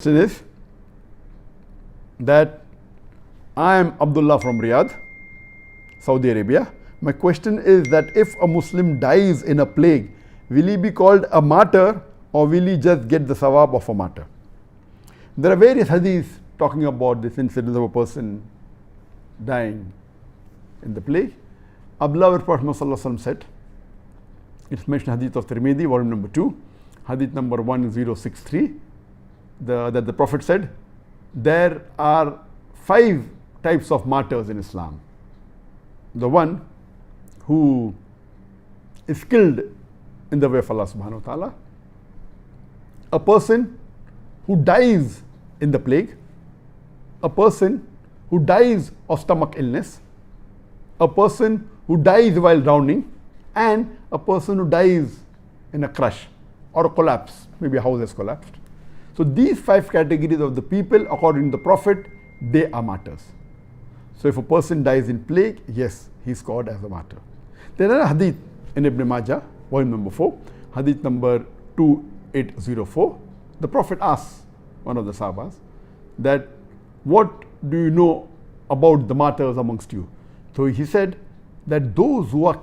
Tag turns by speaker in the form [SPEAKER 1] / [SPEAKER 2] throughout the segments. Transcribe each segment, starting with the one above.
[SPEAKER 1] Question is that I am Abdullah from Riyadh, Saudi Arabia. My question is that if a Muslim dies in a plague, will he be called a martyr or will he just get the sawab of a martyr? There are various hadiths talking about this incident of a person dying in the plague. Abdullah Prophet said, it's mentioned hadith of Tirmidhi, volume number 2, hadith number 1063, that the Prophet said, there are 5 types of martyrs in Islam. The one who is killed in the way of Allah subhanahu wa ta'ala, a person who dies in the plague, a person who dies of stomach illness, a person who dies while drowning, and a person who dies in a crash or a collapse, maybe a house has collapsed. So these 5 categories of the people, according to the Prophet, they are martyrs. So if a person dies in plague, yes, he is called as a martyr. There are a hadith in Ibn Majah, volume number 4, hadith number 2804. The Prophet asks one of the Sahabas that, what do you know about the martyrs amongst you? So he said that those who are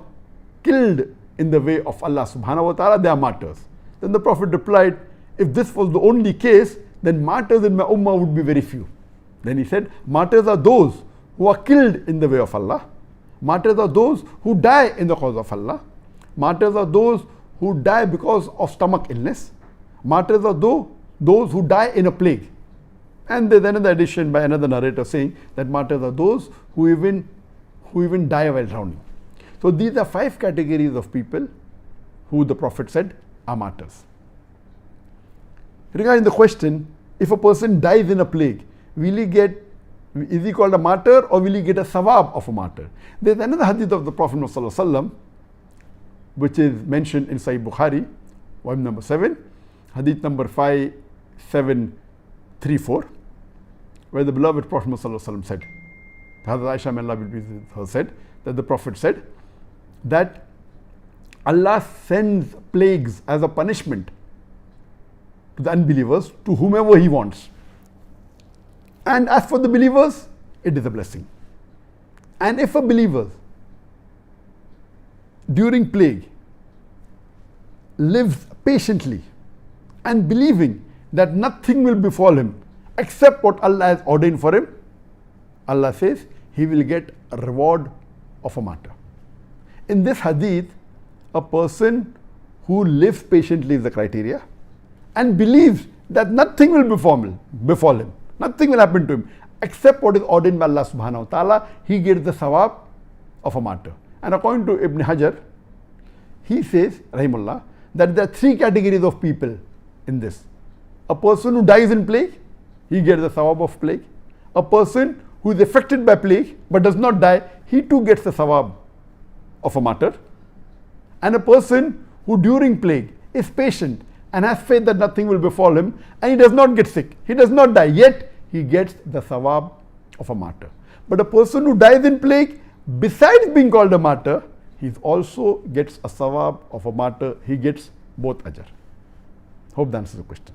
[SPEAKER 1] killed in the way of Allah subhanahu wa ta'ala, they are martyrs. Then the Prophet replied, if this was the only case, then martyrs in my ummah would be very few. Then he said, martyrs are those who are killed in the way of Allah. Martyrs are those who die in the cause of Allah. Martyrs are those who die because of stomach illness. Martyrs are those who die in a plague. And there's another addition by another narrator saying that martyrs are those who even die while drowning. So these are 5 categories of people who the Prophet said are martyrs. Regarding the question, if a person dies in a plague, is he called a martyr or will he get a sawab of a martyr? There's another hadith of the Prophet ﷺ, which is mentioned in Sahih Bukhari, volume number 7, hadith number 5734, where the beloved Prophet ﷺ said, Hazrat Aisha may Allah be pleased with her said, that the Prophet said that Allah sends plagues as a punishment to the unbelievers, to whomever He wants. And as for the believers, it is a blessing. And if a believer during plague lives patiently and believing that nothing will befall him except what Allah has ordained for him, Allah says he will get a reward of a martyr. In this hadith, a person who lives patiently is the criteria and believes that nothing will befall him, nothing will happen to him except what is ordained by Allah subhanahu wa ta'ala, he gets the sawab of a martyr. And according to Ibn Hajar, he says, rahimullah, that there are 3 categories of people in this. A person who dies in plague, he gets the sawab of plague. A person who is affected by plague but does not die, he too gets the sawab of a martyr. And a person who during plague is patient and has faith that nothing will befall him, and he does not get sick, he does not die, yet he gets the sawab of a martyr. But a person who dies in plague, besides being called a martyr, he also gets a sawab of a martyr. He gets both ajr. Hope that answers the question.